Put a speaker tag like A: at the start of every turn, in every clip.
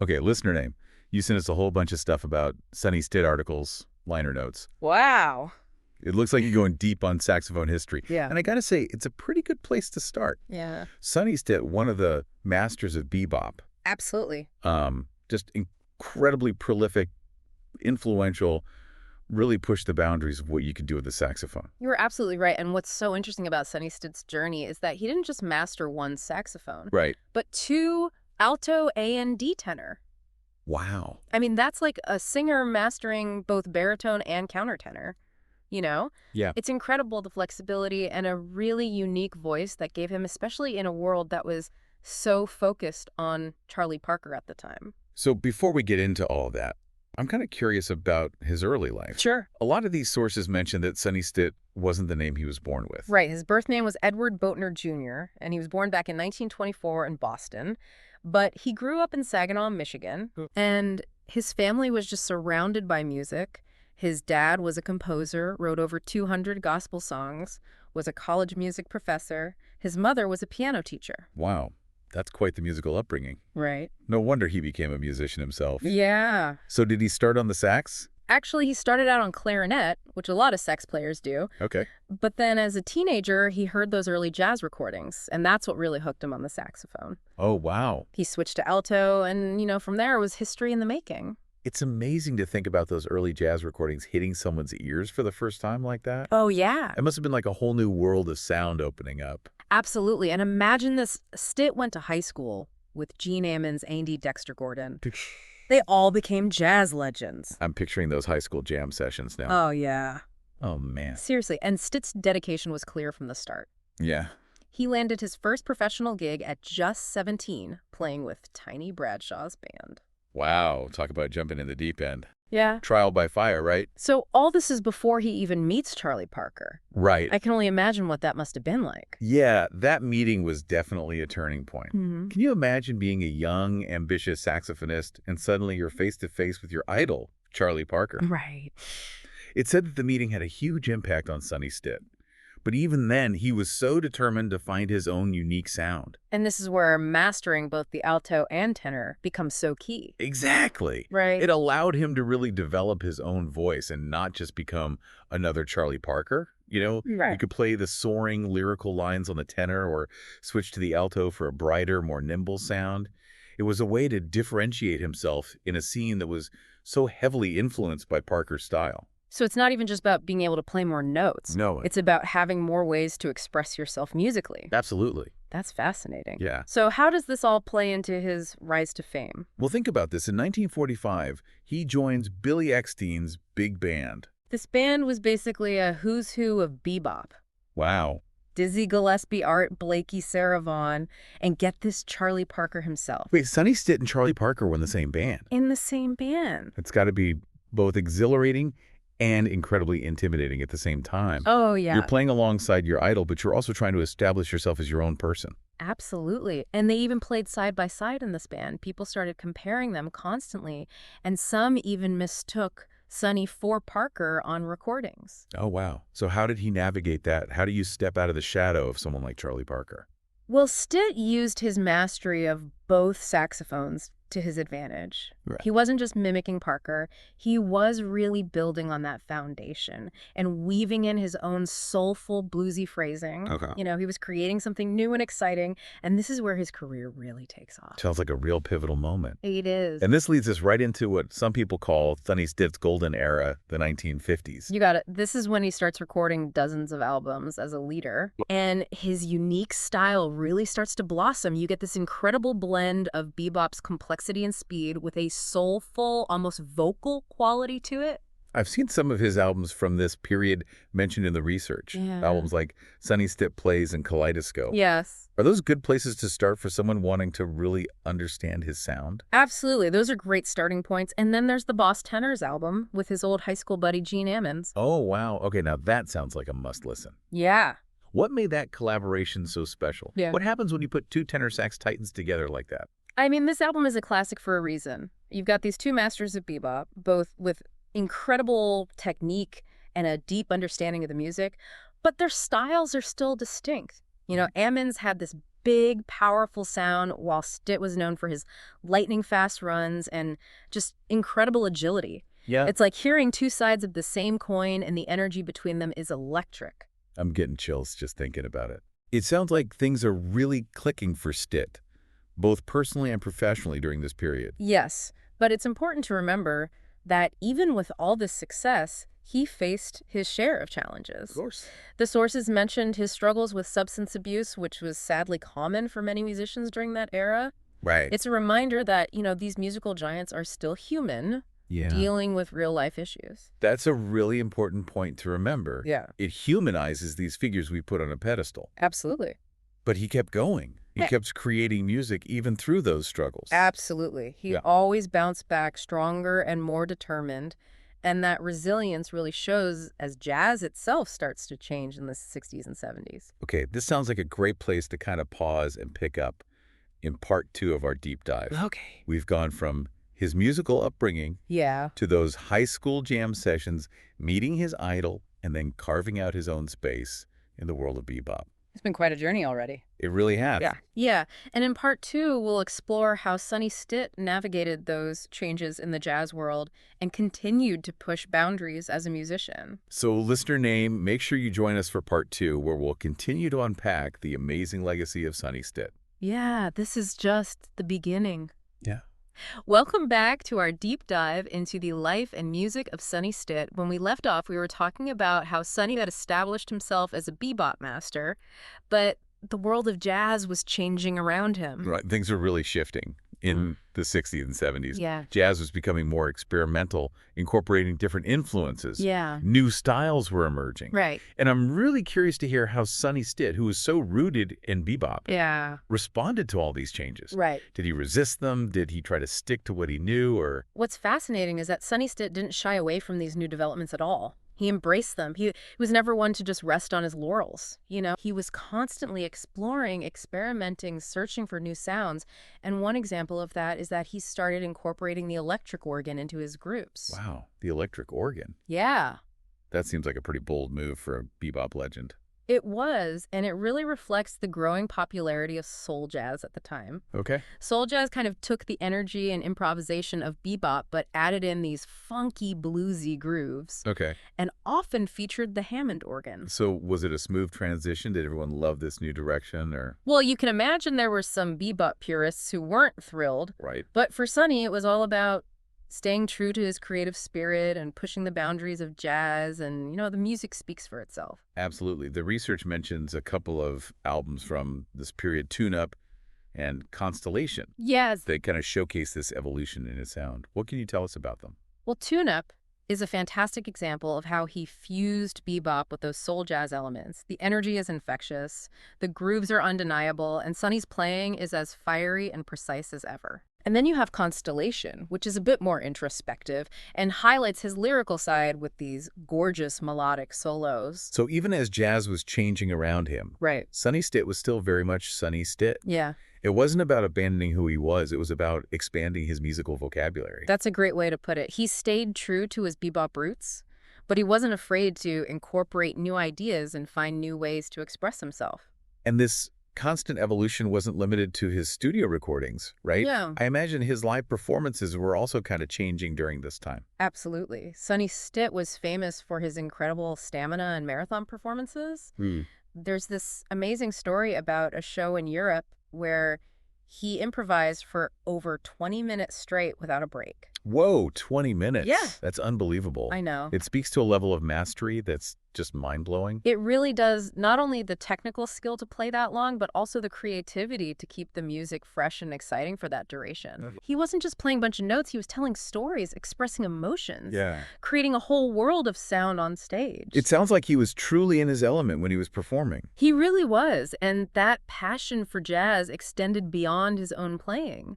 A: Okay, listener name. You sent us a whole bunch of stuff about Sonny Stitt articles, liner notes.
B: Wow.
A: It looks like you're going deep on saxophone history.
B: Yeah.
A: And I gotta say, it's a pretty good place to start.
B: Yeah.
A: Sonny Stitt, one of the masters of bebop,
B: Absolutely.
A: just incredibly prolific, influential, really pushed the boundaries of what you could do with the saxophone.
B: You were absolutely right. And what's so interesting about Sonny Stitt's journey is that he didn't just master one saxophone,
A: Right.
B: but two alto and D tenor.
A: Wow.
B: I mean, that's like a singer mastering both baritone and countertenor, you know?
A: Yeah.
B: It's incredible, the flexibility and a really unique voice that gave him, especially in a world that was so focused on Charlie Parker at the time.
A: So before we get into all of that, I'm kind of curious about his early life.
B: Sure.
A: A lot of these sources mention that Sonny Stitt wasn't the name he was born with.
B: Right. His birth name was Edward Boatner Jr., and he was born back in 1924 in Boston. But he grew up in Saginaw, Michigan, and his family was just surrounded by music. His dad was a composer, wrote over 200 gospel songs, was a college music professor. His mother was a piano teacher.
A: Wow. That's quite the musical upbringing.
B: Right.
A: No wonder he became a musician himself.
B: Yeah.
A: So did he start on the sax?
B: Actually, he started out on clarinet, which a lot of sax players do.
A: Okay.
B: But then as a teenager, he heard those early jazz recordings, and that's what really hooked him on the saxophone.
A: Oh, wow.
B: He switched to alto, and, from there it was history in the making.
A: It's amazing to think about those early jazz recordings hitting someone's ears for the first time like that.
B: Oh, yeah.
A: It must have been like a whole new world of sound opening up.
B: Absolutely. And imagine this. Stitt went to high school with Gene Ammons, Andy Dexter Gordon. They all became jazz legends.
A: I'm picturing those high school jam sessions now.
B: Oh, yeah.
A: Oh, man.
B: Seriously. And Stitt's dedication was clear from the start.
A: Yeah.
B: He landed his first professional gig at just 17, playing with Tiny Bradshaw's band.
A: Wow. Talk about jumping in the deep end.
B: Yeah.
A: Trial by fire, right?
B: So all this is before he even meets Charlie Parker.
A: Right.
B: I can only imagine what that must have been like.
A: Yeah, that meeting was definitely a turning point.
B: Mm-hmm.
A: Can you imagine being a young, ambitious saxophonist and suddenly you're face-to-face with your idol, Charlie Parker?
B: Right.
A: It said that the meeting had a huge impact on Sonny Stitt. But even then, he was so determined to find his own unique sound.
B: And this is where mastering both the alto and tenor becomes so key.
A: Exactly.
B: Right.
A: It allowed him to really develop his own voice and not just become another Charlie Parker.
B: Right.
A: You could play the soaring lyrical lines on the tenor or switch to the alto for a brighter, more nimble sound. It was a way to differentiate himself in a scene that was so heavily influenced by Parker's style.
B: So it's not even just about being able to play more notes.
A: No.
B: It's about having more ways to express yourself musically.
A: Absolutely.
B: That's fascinating.
A: Yeah.
B: So how does this all play into his rise to fame?
A: Well, think about this. In 1945, he joins Billy Eckstine's big band.
B: This band was basically a who's who of bebop.
A: Wow.
B: Dizzy Gillespie, Art Blakey, Sarah Vaughan, and get this, Charlie Parker himself.
A: Wait, Sonny Stitt and Charlie Parker were in the same band.
B: In the same band.
A: It's got to be both exhilarating and incredibly intimidating at the same time.
B: Oh, yeah.
A: You're playing alongside your idol, but you're also trying to establish yourself as your own person.
B: Absolutely. And they even played side by side in this band. People started comparing them constantly, and some even mistook Sonny for Parker on recordings.
A: Oh, wow. So how did he navigate that? How do you step out of the shadow of someone like Charlie Parker?
B: Well, Stitt used his mastery of both saxophones to his advantage.
A: Right.
B: He wasn't just mimicking Parker. He was really building on that foundation and weaving in his own soulful, bluesy phrasing.
A: Okay.
B: He was creating something new and exciting, and this is where his career really takes off.
A: Sounds like a real pivotal moment.
B: It is.
A: And this leads us right into what some people call Sonny Stitt's golden era, the 1950s.
B: You got it. This is when he starts recording dozens of albums as a leader, and his unique style really starts to blossom. You get this incredible blend of bebop's complexity and speed with a soulful, almost vocal quality to it.
A: I've seen some of his albums from this period mentioned in the research.
B: Yeah.
A: Albums like Sonny Stitt Plays and Kaleidoscope.
B: Yes.
A: Are those good places to start for someone wanting to really understand his sound?
B: Absolutely. Those are great starting points. And then there's the Boss Tenors album with his old high school buddy Gene Ammons.
A: Oh, wow. Okay, now that sounds like a must-listen.
B: Yeah.
A: What made that collaboration so special?
B: Yeah.
A: What happens when you put two tenor sax titans together like that?
B: I mean, this album is a classic for a reason. You've got these two masters of bebop, both with incredible technique and a deep understanding of the music, but their styles are still distinct. Ammons had this big, powerful sound, while Stitt was known for his lightning-fast runs and just incredible agility.
A: Yeah.
B: It's like hearing two sides of the same coin, and the energy between them is electric.
A: I'm getting chills just thinking about it. It sounds like things are really clicking for Stitt, both personally and professionally during this period.
B: Yes, but it's important to remember that even with all this success, he faced his share of challenges.
A: Of course.
B: The sources mentioned his struggles with substance abuse, which was sadly common for many musicians during that era.
A: Right.
B: It's a reminder that, these musical giants are still human,
A: Yeah.
B: dealing with real-life issues.
A: That's a really important point to remember.
B: Yeah.
A: It humanizes these figures we put on a pedestal.
B: Absolutely.
A: But he kept going. He
B: Yeah.
A: kept creating music even through those struggles.
B: Absolutely. He
A: Yeah.
B: always bounced back stronger and more determined, and that resilience really shows as jazz itself starts to change in the 60s and 70s.
A: Okay, this sounds like a great place to kind of pause and pick up in part 2 of our deep dive.
B: Okay.
A: We've gone from his musical upbringing
B: Yeah.
A: to those high school jam sessions, meeting his idol, and then carving out his own space in the world of bebop.
B: It's been quite a journey already.
A: It really has.
B: Yeah, and in part 2, we'll explore how Sonny Stitt navigated those changes in the jazz world and continued to push boundaries as a musician.
A: So, listener name, make sure you join us for part 2, where we'll continue to unpack the amazing legacy of Sonny Stitt.
B: Yeah, this is just the beginning.
A: Yeah.
B: Welcome back to our deep dive into the life and music of Sonny Stitt. When we left off, we were talking about how Sonny had established himself as a bebop master, but the world of jazz was changing around him.
A: Right. Things are really shifting in the 60s and 70s.
B: Yeah.
A: Jazz was becoming more experimental, incorporating different influences.
B: Yeah.
A: New styles were emerging.
B: Right.
A: And I'm really curious to hear how Sonny Stitt, who was so rooted in bebop,
B: Yeah.
A: responded to all these changes.
B: Right.
A: Did he resist them? Did he try to stick to what he knew? Or
B: What's fascinating is that Sonny Stitt didn't shy away from these new developments at all. He embraced them. He was never one to just rest on his laurels. He was constantly exploring, experimenting, searching for new sounds. And one example of that is that he started incorporating the electric organ into his groups.
A: wow, the electric organ.
B: Yeah,
A: That seems like a pretty bold move for a bebop legend.
B: it was, and it really reflects the growing popularity of soul jazz at the time.
A: Okay.
B: Soul jazz kind of took the energy and improvisation of bebop, but added in these funky, bluesy grooves,
A: Okay.
B: and often featured the Hammond organ.
A: So was it a smooth transition? Did everyone love this new direction or?
B: Well, you can imagine there were some bebop purists who weren't thrilled,
A: Right.
B: but for Sonny, it was all about staying true to his creative spirit and pushing the boundaries of jazz, and, the music speaks for itself.
A: Absolutely. The research mentions a couple of albums from this period, Tune Up and Constellation.
B: Yes.
A: They kind of showcase this evolution in his sound. What can you tell us about them?
B: Well, Tune Up is a fantastic example of how he fused bebop with those soul jazz elements. The energy is infectious, the grooves are undeniable, and Sonny's playing is as fiery and precise as ever. And then you have Constellation, which is a bit more introspective and highlights his lyrical side with these gorgeous melodic solos.
A: So even as jazz was changing around him,
B: Right.
A: Sonny Stitt was still very much Sonny Stitt.
B: Yeah,
A: It wasn't about abandoning who he was. It was about expanding his musical vocabulary.
B: that's a great way to put it. He stayed true to his bebop roots, but he wasn't afraid to incorporate new ideas and find new ways to express himself.
A: And this constant evolution wasn't limited to his studio recordings, right?
B: Yeah.
A: I imagine his live performances were also kind of changing during this time.
B: Absolutely. Sonny Stitt was famous for his incredible stamina and marathon performances. There's this amazing story about a show in Europe where he improvised for over 20 minutes straight without a break.
A: Whoa, 20 minutes.
B: Yeah.
A: That's unbelievable.
B: I know.
A: It speaks to a level of mastery that's just mind-blowing.
B: It really does, not only the technical skill to play that long, but also the creativity to keep the music fresh and exciting for that duration. He wasn't just playing a bunch of notes, he was telling stories, expressing emotions, creating a whole world of sound on stage.
A: It sounds like he was truly in his element when he was performing.
B: He really was, and that passion for jazz extended beyond his own playing.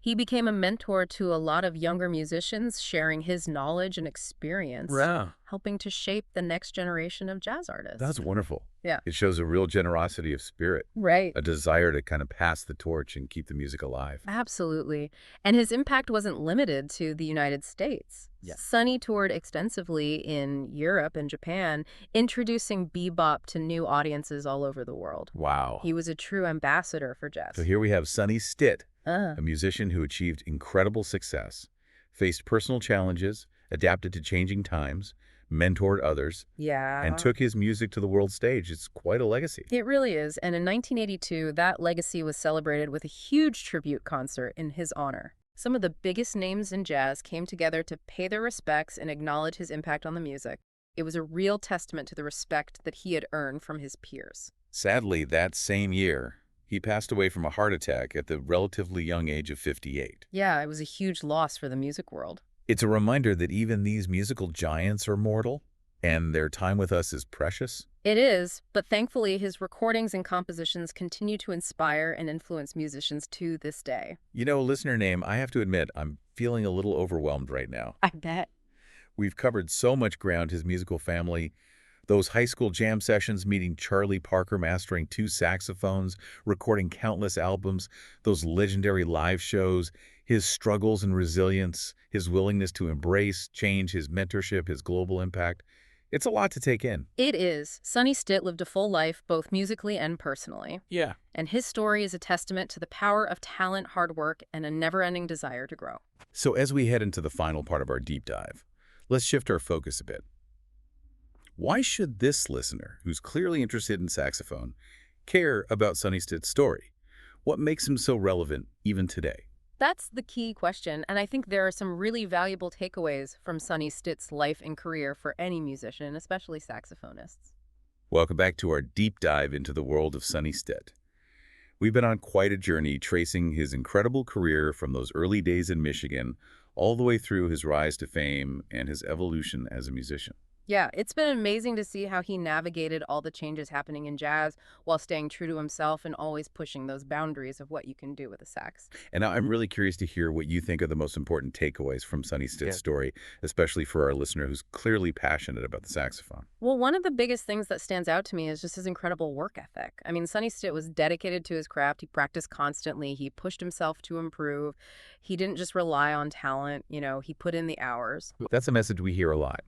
B: He became a mentor to a lot of younger musicians, sharing his knowledge and experience,
A: Wow.
B: helping to shape the next generation of jazz
A: That's
B: artists.
A: wonderful.
B: Yeah.
A: It shows a real generosity of spirit,
B: Right.
A: a desire to kind of pass the torch and keep the music alive.
B: Absolutely. And his impact wasn't limited to the United States.
A: Yeah.
B: Sonny toured extensively in Europe and Japan, introducing bebop to new audiences all over the world.
A: Wow.
B: He was a true ambassador for
A: So
B: jazz.
A: here we have Sonny Stitt,
B: Uh,
A: a musician who achieved incredible success, faced personal challenges, adapted to changing times, mentored others, and
B: yeah.
A: took his music to the world stage. It's quite a legacy.
B: It really is. And in 1982, that legacy was celebrated with a huge tribute concert in his honor. Some of the biggest names in jazz came together to pay their respects and acknowledge his impact on the music. It was a real testament to the respect that he had earned from his peers.
A: Sadly, that same year, he passed away from a heart attack at the relatively young age of 58.
B: Yeah, it was a huge loss for the music world.
A: It's a reminder that even these musical giants are mortal, and their time with us is precious.
B: It is, but thankfully his recordings and compositions continue to inspire and influence musicians to this day.
A: You know, listener name, I have to admit, I'm feeling a little overwhelmed right now.
B: I bet.
A: We've covered so much ground, his musical family, those high school jam sessions, meeting Charlie Parker mastering 2 saxophones, recording countless albums, those legendary live shows, his struggles and resilience, his willingness to embrace change, his mentorship, his global impact. It's a lot to take in.
B: It is. Sonny Stitt lived a full life, both musically and personally.
A: Yeah.
B: And his story is a testament to the power of talent, hard work, and a never-ending desire to grow.
A: So as we head into the final part of our deep dive, let's shift our focus a bit. Why should this listener, who's clearly interested in saxophone, care about Sonny Stitt's story? What makes him so relevant even today?
B: That's the key question, and I think there are some really valuable takeaways from Sonny Stitt's life and career for any musician, especially saxophonists.
A: Welcome back to our deep dive into the world of Sonny Stitt. We've been on quite a journey tracing his incredible career from those early days in Michigan all the way through his rise to fame and his evolution as a musician.
B: Yeah, it's been amazing to see how he navigated all the changes happening in jazz while staying true to himself and always pushing those boundaries of what you can do with a sax.
A: And now I'm really curious to hear what you think are the most important takeaways from Sonny Stitt's story, especially for our listener who's clearly passionate about the saxophone.
B: Well, one of the biggest things that stands out to me is just his incredible work ethic. I mean, Sonny Stitt was dedicated to his craft. He practiced constantly. He pushed himself to improve. He didn't just rely on talent. He put in the hours.
A: That's a message we hear a lot.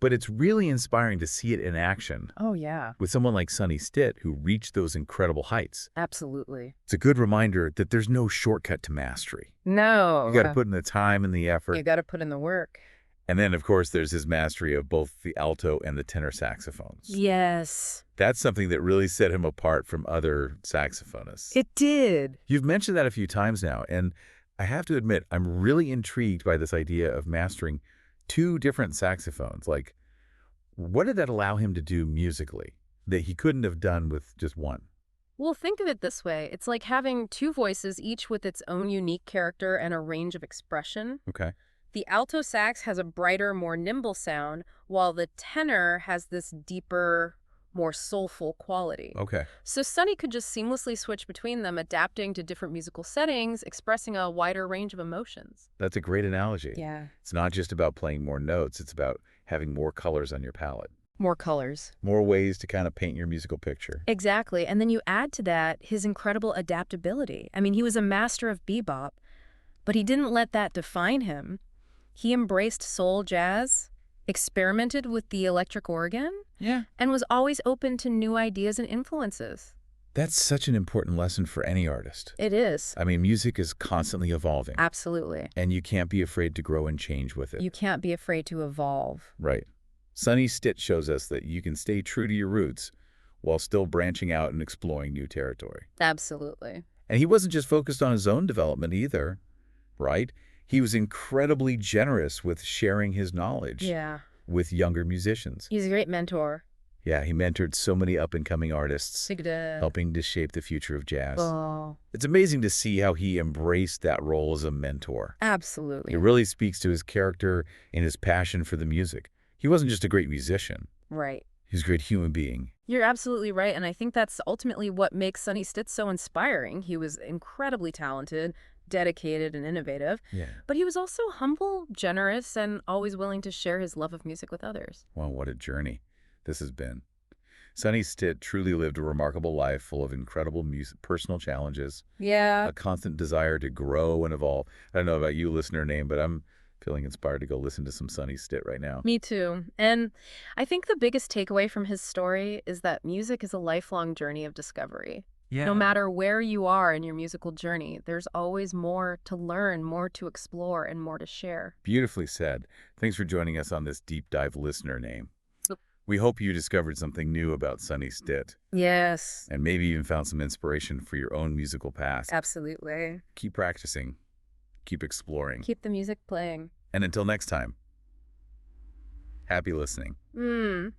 A: But it's really inspiring to see it in action
B: Oh, yeah.
A: with someone like Sonny Stitt who reached those incredible heights.
B: Absolutely.
A: It's a good reminder that there's no shortcut to mastery.
B: No.
A: You got to put in the time and the effort.
B: You got to put in the work.
A: And then, of course, there's his mastery of both the alto and the tenor saxophones.
B: Yes.
A: That's something that really set him apart from other saxophonists.
B: It did.
A: You've mentioned that a few times now, and I have to admit, I'm really intrigued by this idea of mastering 2 different saxophones. Like, what did that allow him to do musically that he couldn't have done with just one?
B: Well, think of it this way. It's like having 2 voices, each with its own unique character and a range of expression.
A: Okay.
B: The alto sax has a brighter, more nimble sound, while the tenor has this deeper, more soulful quality.
A: Okay.
B: So Sonny could just seamlessly switch between them, adapting to different musical settings, expressing a wider range of emotions.
A: That's a great analogy.
B: Yeah.
A: It's not just about playing more notes. It's about having more colors on your palette,
B: More colors.
A: more ways to kind of paint your musical picture.
B: Exactly. And then you add to that his incredible adaptability. I mean, he was a master of bebop, but he didn't let that define him. He embraced soul jazz, experimented with the electric organ,
A: Yeah.
B: and was always open to new ideas and influences.
A: That's such an important lesson for any artist.
B: It is.
A: I mean, music is constantly evolving,
B: Absolutely.
A: and you can't be afraid to grow and change with it.
B: You can't be afraid to evolve.
A: Right. Sonny Stitt shows us that you can stay true to your roots while still branching out and exploring new territory.
B: Absolutely.
A: And he wasn't just focused on his own development either, right? He was incredibly generous with sharing his knowledge
B: Yeah.
A: with younger musicians.
B: He's a great mentor.
A: Yeah, he mentored so many up-and-coming artists,
B: Sigda.
A: helping to shape the future of jazz.
B: Oh,
A: It's amazing to see how he embraced that role as a mentor.
B: absolutely.
A: It really speaks to his character and his passion for the music. He wasn't just a great musician.
B: Right.
A: He was a great human being.
B: You're absolutely right, and I think that's ultimately what makes Sonny Stitt so inspiring. He was incredibly talented, dedicated and innovative,
A: Yeah.
B: but he was also humble, generous, and always willing to share his love of music with others.
A: Well, what a journey this has been. Sonny Stitt truly lived a remarkable life full of incredible personal challenges,
B: Yeah.
A: a constant desire to grow and evolve. I don't know about you, listener name, but I'm feeling inspired to go listen to some Sonny Stitt right now.
B: Me too. And I think the biggest takeaway from his story is that music is a lifelong journey of discovery. No
A: Yeah.
B: matter where you are in your musical journey, there's always more to learn, more to explore, and more to share.
A: Beautifully said. Thanks for joining us on this deep dive listener name. We hope you discovered something new about Sonny Stitt
B: Yes,
A: and maybe even found some inspiration for your own musical past.
B: absolutely.
A: Keep practicing, keep exploring,
B: Keep the music playing.
A: and until next time, happy listening.
B: Mm.